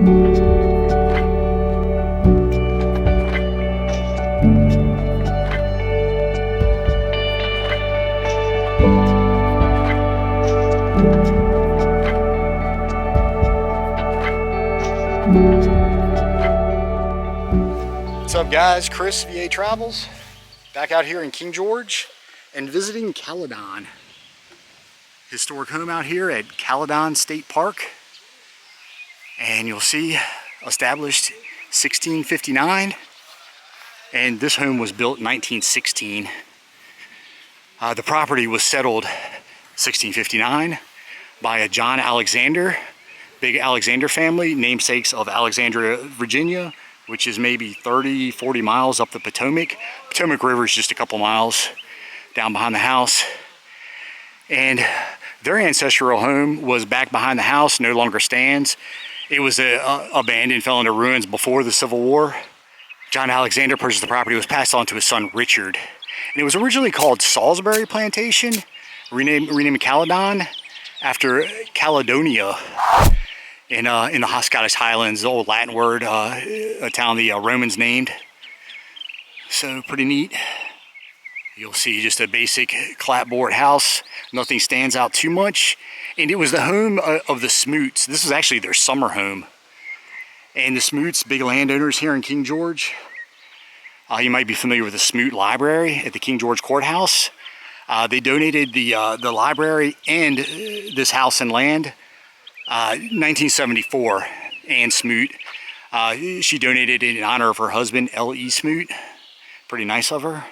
What's up guys, Chris, VA Travels, back out here in King George and visiting Caladon. Historic home out here at Caladon State Park. And you'll see, established 1659. And this home was built in 1916. The property was settled 1659 by a John Alexander, big Alexander family, namesakes of Alexandria, Virginia, which is maybe 30, 40 miles up the Potomac. Potomac River is just a couple miles down behind the house. And their ancestral home was back behind the house, no longer stands. It was abandoned, fell into ruins before the Civil War. John Alexander purchased the property. It was passed on to his son Richard. And it was originally called Salisbury Plantation, renamed Caladon after Caledonia in the Scottish Highlands, the old Latin word, a town the Romans named. So pretty neat. You'll see just a basic clapboard house. Nothing stands out too much. And it was the home of the Smoots. This was actually their summer home. And the Smoots, big landowners here in King George. You might be familiar with the Smoot Library at the King George Courthouse. They donated the library and this house and land 1974. Ann Smoot, she donated it in honor of her husband, L.E. Smoot. Pretty nice of her.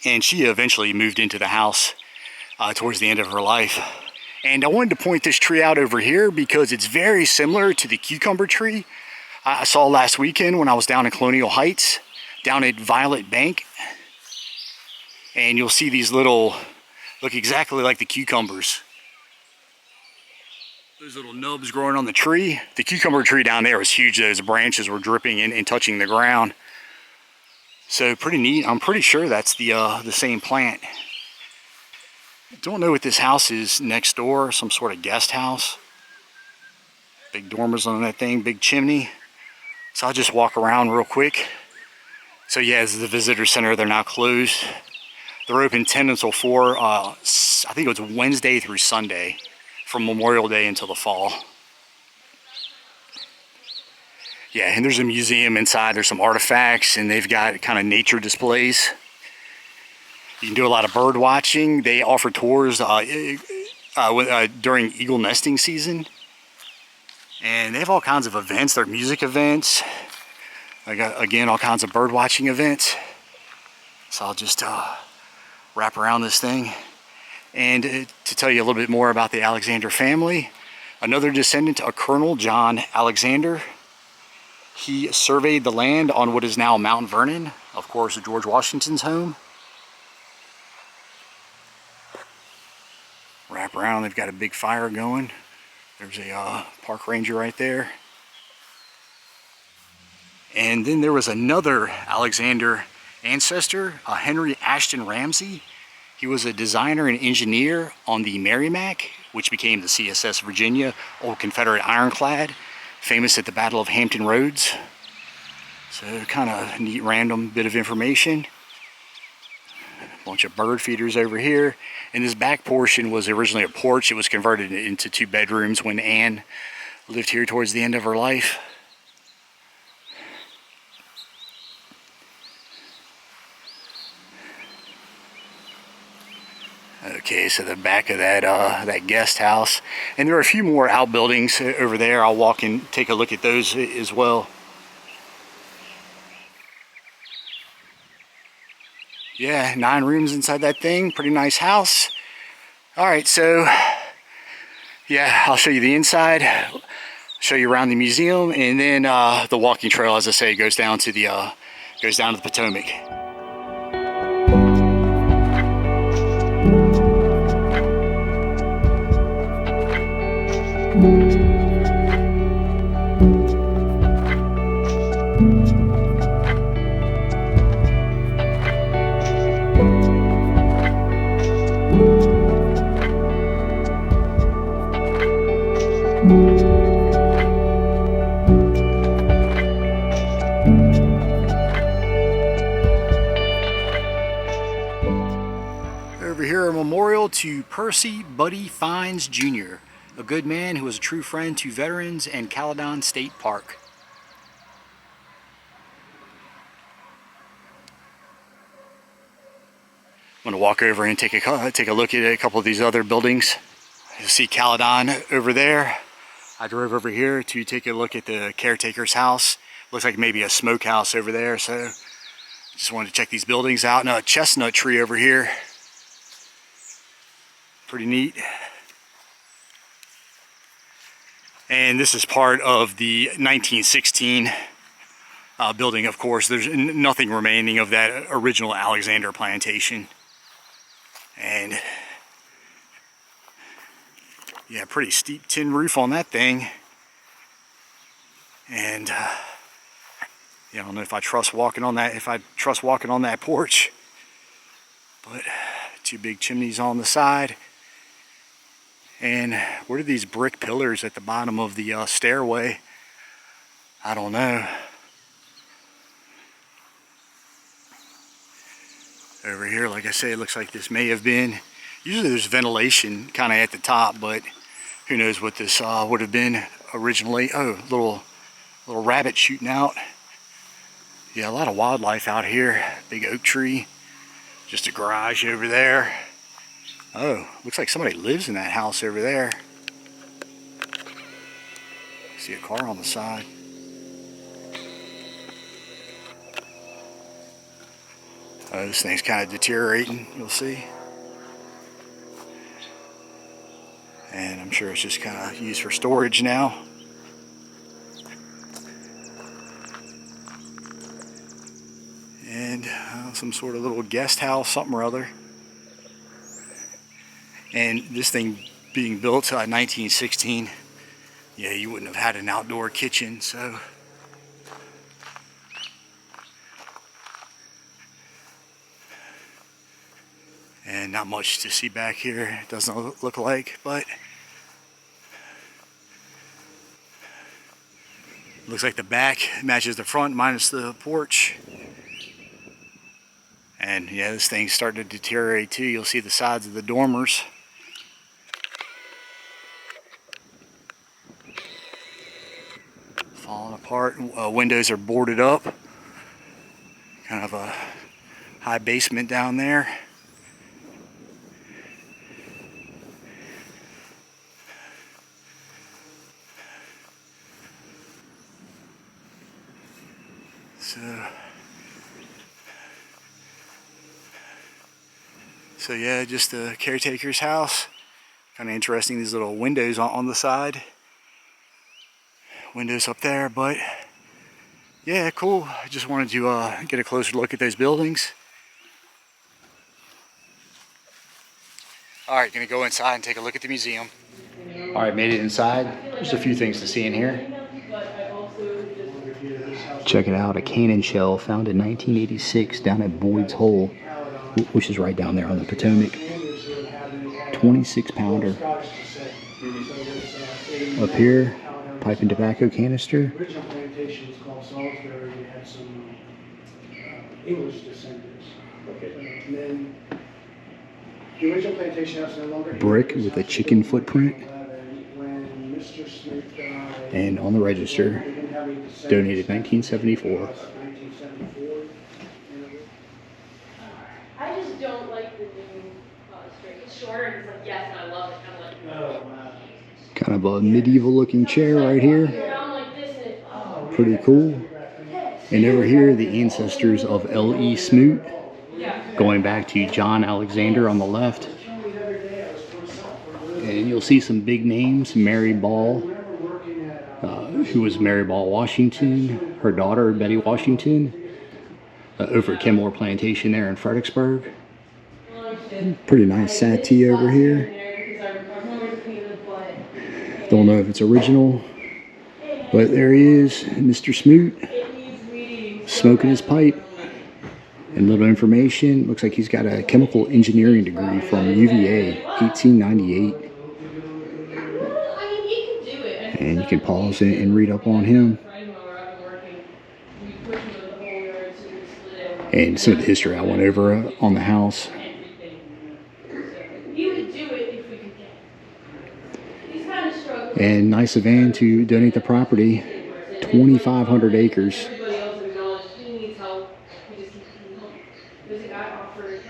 And she eventually moved into the house towards the end of her life. And I wanted to point this tree out over here because it's very similar to the cucumber tree I saw last weekend when I was down in Colonial Heights, down at Violet Bank. And you'll see these little, look exactly like the cucumbers. Those little nubs growing on the tree. The cucumber tree down there was huge. Those branches were dripping and touching the ground. So pretty neat. I'm pretty sure that's the same plant. Don't know what this house is next door. Some sort of guest house. Big dormers on that thing. Big chimney. So I'll just walk around real quick. So yeah, this is the visitor center. They're now closed. They're open 10 until 4. I think it was Wednesday through Sunday, from Memorial Day until the fall. Yeah, and there's a museum inside. There's some artifacts, and they've got kind of nature displays. You can do a lot of bird watching. They offer tours during eagle nesting season. And they have all kinds of events. There are music events. I got, again, all kinds of bird watching events. So I'll just wrap around this thing. And to tell you a little bit more about the Alexander family, another descendant of Colonel John Alexander. He surveyed the land on what is now Mount Vernon, of course, George Washington's home. Wrap around, they've got a big fire going. There's a park ranger right there. And then there was another Alexander ancestor, Henry Ashton Ramsey. He was a designer and engineer on the Merrimac, which became the CSS Virginia, old Confederate ironclad, famous at the Battle of Hampton Roads. So kind of neat random bit of information. A bunch of bird feeders over here. And this back portion was originally a porch. It was converted into 2 bedrooms when Anne lived here towards the end of her life. Okay, so the back of that guest house. And there are a few more outbuildings over there. I'll walk and take a look at those as well. Yeah, 9 rooms inside that thing. Pretty nice house. All right, so yeah, I'll show you the inside, show you around the museum, and then the walking trail, as I say, goes down to the Potomac. Percy Buddy Fines Jr., a good man who was a true friend to veterans and Caladon State Park. I'm going to walk over and take a look at a couple of these other buildings. You'll see Caladon over there. I drove over here to take a look at the caretaker's house. Looks like maybe a smokehouse over there, so just wanted to check these buildings out. Now a chestnut tree over here. Pretty neat. And this is part of the 1916 building, of course. There's nothing remaining of that original Alexander plantation. And yeah, pretty steep tin roof on that thing. And yeah, I don't know if I trust walking on that porch. But two big chimneys on the side. And what are these brick pillars at the bottom of the stairway? I don't know. Over here, like I say, it looks like this may have been, usually there's ventilation kind of at the top, but who knows what this would have been originally. Oh, little rabbit shooting out. Yeah, a lot of wildlife out here. Big oak tree. Just a garage over there. Oh, looks like somebody lives in that house over there. See a car on the side. Oh, this thing's kind of deteriorating, you'll see. And I'm sure it's just kind of used for storage now. And some sort of little guest house, something or other. And this thing being built in 1916, yeah, you wouldn't have had an outdoor kitchen, so. And not much to see back here, it doesn't look like, but looks like the back matches the front minus the porch. And yeah, this thing's starting to deteriorate too. You'll see the sides of the dormers. Falling apart. Windows are boarded up. Kind of a high basement down there. So yeah, just the caretaker's house. Kind of interesting, these little windows on the side. Windows up there, but yeah, cool. I just wanted to get a closer look at those buildings. All right, gonna go inside and take a look at the museum. All right, made it inside. There's a few things to see in here. Check it out, a cannon shell found in 1986 down at Boyd's Hole, which is right down there on the Potomac. 26-pounder. Up here, pipe and tobacco canister. English descendants. And then the original plantation house no longer here. Brick with a chicken footprint. When Mr. Smith died, and on the register, donated 1974. I just don't like the new string. It's shorter and it's like, yes, and I love it. I'm like, Oh, wow. Kind of a medieval looking chair right here. I'm like this and it, Pretty cool. And over here, the ancestors of L.E. Smoot, going back to John Alexander on the left. And you'll see some big names. Mary Ball, who was Mary Ball Washington, her daughter Betty Washington, over at Kenmore Plantation there in Fredericksburg. Pretty nice settee over here. Don't know if it's original, but there he is, Mr. Smoot, smoking his pipe. And little information, looks like he's got a chemical engineering degree from UVA, 1898. And you can pause it and read up on him. And some of the history I went over on the house. you could do it. And nice of Ann to donate the property, 2,500 acres. Everybody else acknowledged he needs help. We just keep help. There's a guy offered.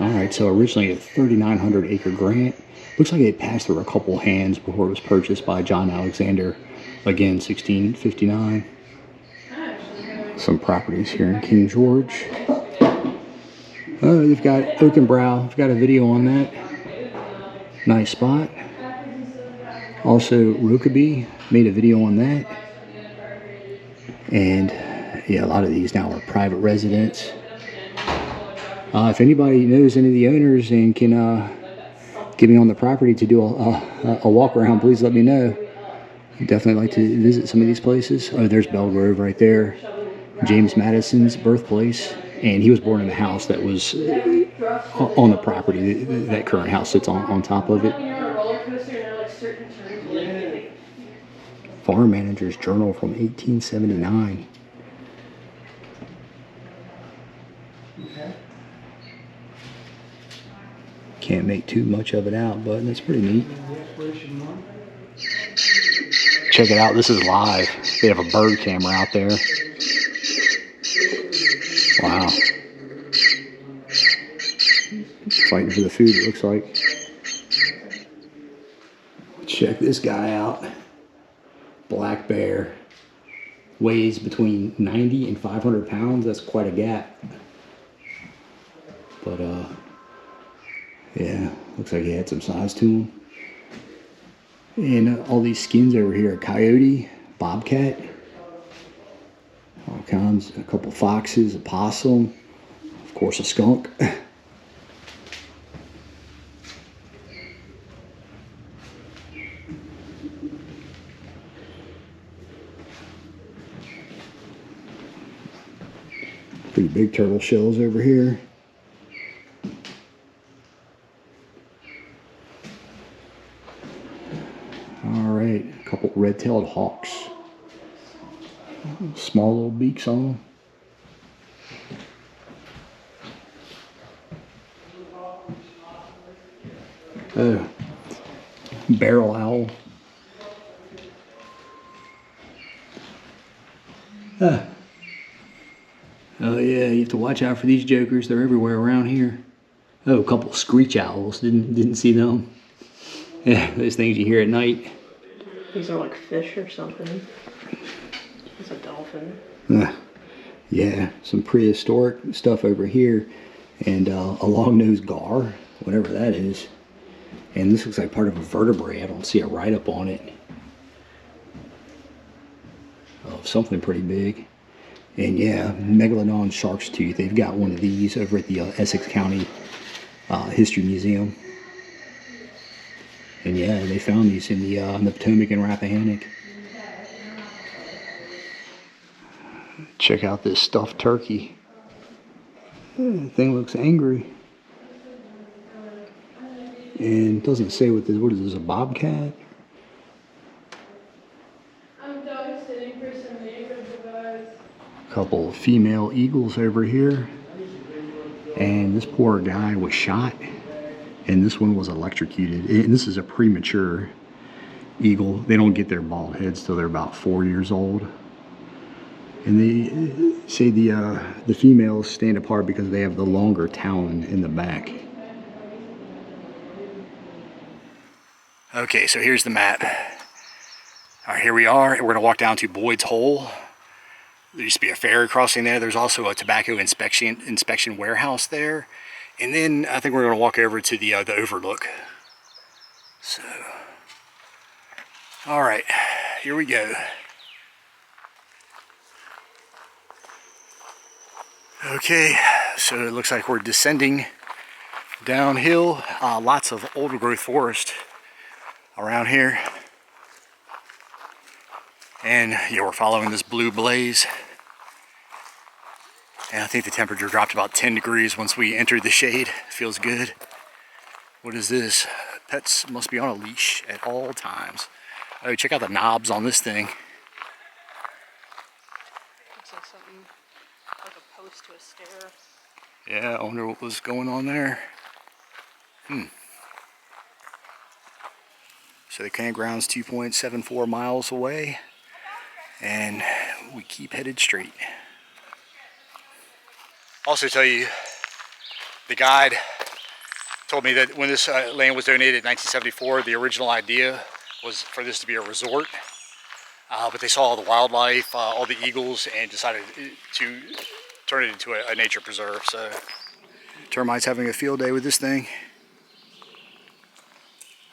All right, so originally a 3,900 acre grant. Looks like it passed through a couple hands before it was purchased by John Alexander, again 1659. Some properties here in King George. Oh, they've got Oakenbrow. I've got a video on that. Nice spot. Also, Rokeby, made a video on that. And yeah, a lot of these now are private residents. If anybody knows any of the owners and can get me on the property to do a walk around, please let me know. I'd definitely like to visit some of these places. Oh, there's Belgrove right there. James Madison's birthplace. And he was born in a house that was on the property. That current house sits on top of it. Farm Manager's Journal from 1879. Can't make too much of it out, but that's pretty neat. Check it out, this is live. They have a bird camera out there. Wow. Fighting for the food, it looks like. Check this guy out. Black bear. Weighs between 90 and 500 pounds. That's quite a gap. But, yeah, looks like he had some size to him. And all these skins over here, a coyote, bobcat, all kinds, a couple foxes, a possum, of course a skunk. Pretty big turtle shells over here. Alright, a couple red-tailed hawks. Small little beaks on them. Oh, barrel owl. Oh yeah, you have to watch out for these jokers. They're everywhere around here. Oh, a couple screech owls. Didn't see them. Yeah, those things you hear at night. These are like fish or something. It's a dolphin. Yeah, some prehistoric stuff over here. And a long-nosed gar, whatever that is. And this looks like part of a vertebrae. I don't see a write-up on it. Oh, something pretty big. And yeah, Megalodon shark's tooth. They've got one of these over at the Essex County History Museum. And yeah, they found these in the Potomac and Rappahannock. Check out this stuffed turkey. The thing looks angry. And doesn't say what is this, a bobcat? I'm done sitting for some neighbors, guys. Couple female eagles over here. And this poor guy was shot. And this one was electrocuted. And this is a premature eagle. They don't get their bald heads till they're about 4 years old. And they say the females stand apart because they have the longer talon in the back. Okay, so here's the map. All right, here we are. We're gonna walk down to Boyd's Hole. There used to be a ferry crossing there. There's also a tobacco inspection warehouse there. And then I think we're going to walk over to the overlook. So, all right, here we go. Okay, so it looks like we're descending downhill. Lots of old growth forest around here. And yeah, we're following this blue blaze. And I think the temperature dropped about 10 degrees once we entered the shade. Feels good. What is this? Pets must be on a leash at all times. Oh, check out the knobs on this thing. Looks like something like a post to a stair. Yeah, I wonder what was going on there. So the campground's 2.74 miles away, and we keep headed straight. Also tell you, the guide told me that when this land was donated in 1974, the original idea was for this to be a resort. But they saw all the wildlife, all the eagles, and decided to turn it into a nature preserve. So termites having a field day with this thing.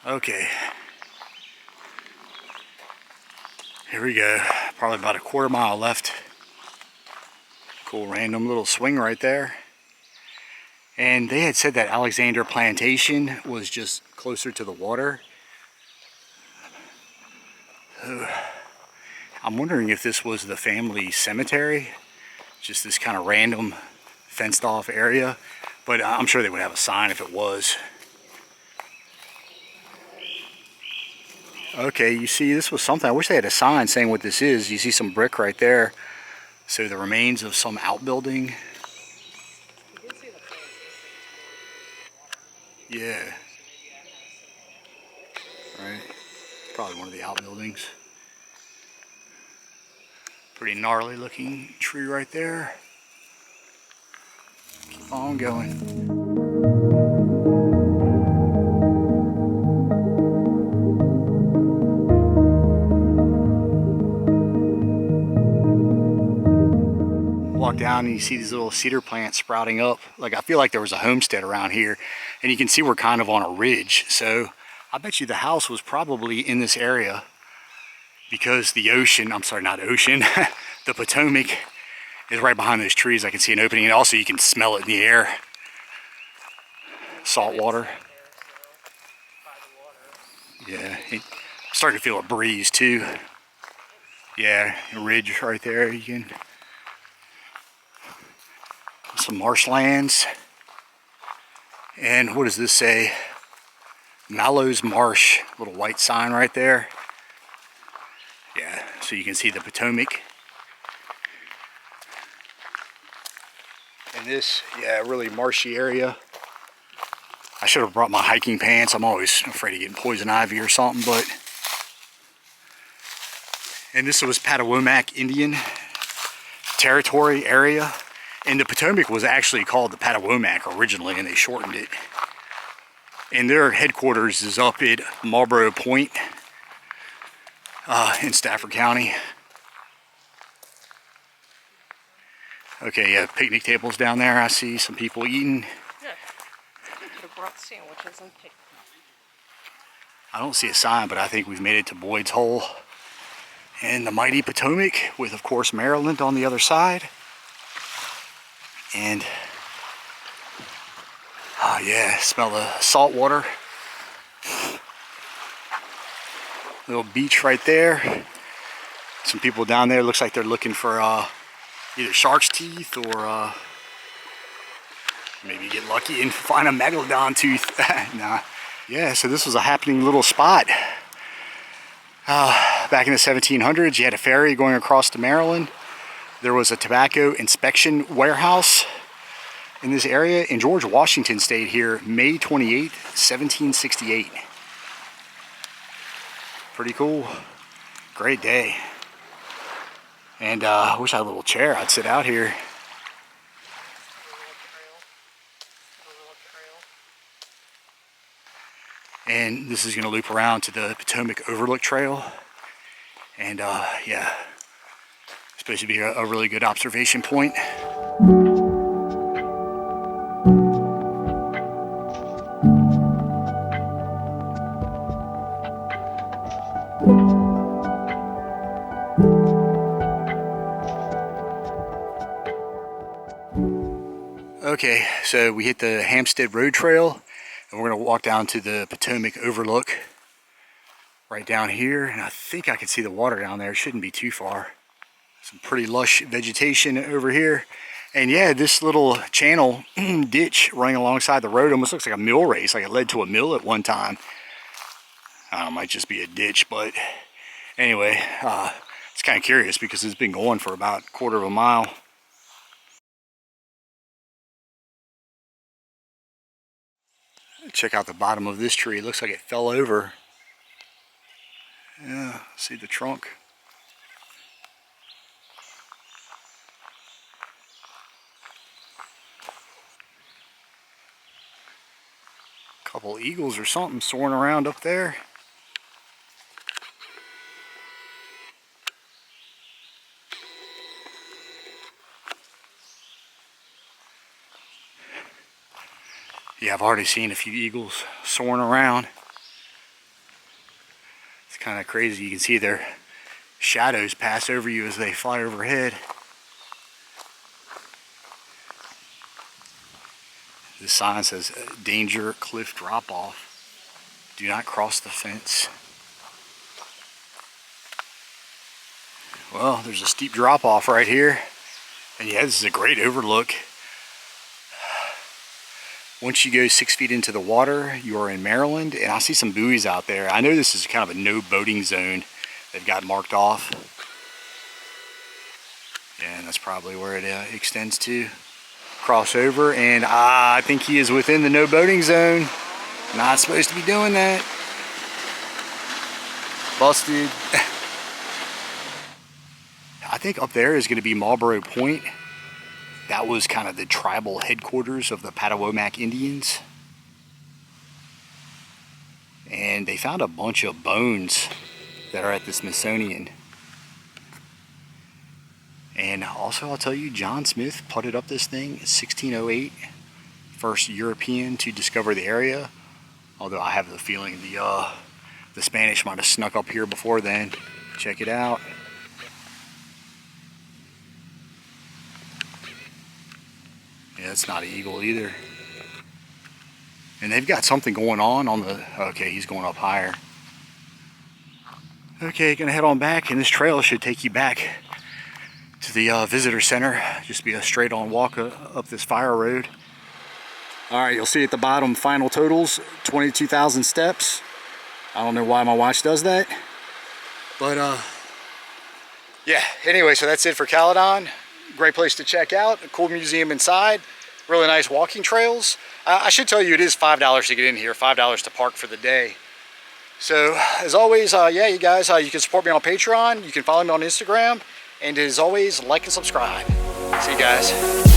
Okay. Here we go. Probably about a quarter mile left. Cool random little swing right there. And they had said that Alexander Plantation was just closer to the water. So I'm wondering if this was the family cemetery. Just this kind of random fenced off area. But I'm sure they would have a sign if it was. Okay, you see, this was something. I wish they had a sign saying what this is. You see some brick right there. So the remains of some outbuilding. Yeah. Right. Probably one of the outbuildings. Pretty gnarly looking tree right there. Keep on going. Walk down and you see these little cedar plants sprouting up. Like, I feel like there was a homestead around here, and you can see we're kind of on a ridge. So I bet you the house was probably in this area because the ocean, I'm sorry, not ocean, the Potomac is right behind those trees. I can see an opening, and also you can smell it in the air. Salt water. Yeah, I'm starting to feel a breeze too. Yeah, a ridge right there. You can some marshlands. And what does this say? Mallows Marsh, little white sign right there. Yeah, so you can see the Potomac. And this, yeah, really marshy area. I should have brought my hiking pants. I'm always afraid of getting poison ivy or something, but. And this was Patawomac Indian Territory area. And the Potomac was actually called the Patawomac originally, and they shortened it. And their headquarters is up at Marlboro Point in Stafford County. Okay, yeah, picnic tables down there. I see some people eating. Yeah. You could have brought sandwiches and picked. I don't see a sign, but I think we've made it to Boyd's Hole and the mighty Potomac, with, of course, Maryland on the other side. And oh yeah, smell the salt water. Little beach right there. Some people down there, looks like they're looking for either shark's teeth or maybe get lucky and find a megalodon tooth. Nah. Yeah, so this was a happening little spot. Back in the 1700s, you had a ferry going across to Maryland. There was a tobacco inspection warehouse in this area, and George Washington stayed here May 28th, 1768. Pretty cool. Great day. And I wish I had a little chair. I'd sit out here. And this is going to loop around to the Potomac Overlook Trail. And yeah, it's supposed to be a really good observation point. Okay, so we hit the Hampstead Road Trail, and we're going to walk down to the Potomac Overlook right down here. And I think I can see the water down there. It shouldn't be too far. Some pretty lush vegetation over here. And yeah, this little channel ditch running alongside the road almost looks like a mill race, like it led to a mill at one time. I don't know, it might just be a ditch, but anyway, it's kind of curious because it's been going for about a quarter of a mile. Check out the bottom of this tree. It looks like it fell over. Yeah, see the trunk. Couple eagles or something soaring around up there. Yeah, I've already seen a few eagles soaring around. It's kind of crazy. You can see their shadows pass over you as they fly overhead. The sign says, danger cliff drop off. Do not cross the fence. Well, there's a steep drop off right here. And yeah, this is a great overlook. Once you go 6 feet into the water, you are in Maryland, and I see some buoys out there. I know this is kind of a no boating zone. They've got marked off. Yeah, and that's probably where it extends to. Cross over, and I think he is within the no boating zone. Not supposed to be doing that. Busted. I think up there is going to be Marlboro Point. That was kind of the tribal headquarters of the Patawomac Indians. And they found a bunch of bones that are at the Smithsonian. And also, I'll tell you, John Smith putted up this thing in 1608. First European to discover the area. Although I have the feeling the Spanish might have snuck up here before then. Check it out. Yeah, it's not an eagle either. And they've got something going on the... Okay, he's going up higher. Okay, gonna head on back, and this trail should take you back to the visitor center. Just be a straight on walk up this fire road. All right, you'll see at the bottom final totals, 22,000 steps. I don't know why my watch does that, but yeah, anyway, so that's it for Caladon. Great place to check out, a cool museum inside, really nice walking trails. I should tell you it is $5 to get in here, $5 to park for the day. So as always, yeah, you guys, you can support me on Patreon, you can follow me on Instagram, and as always, like and subscribe. See you guys.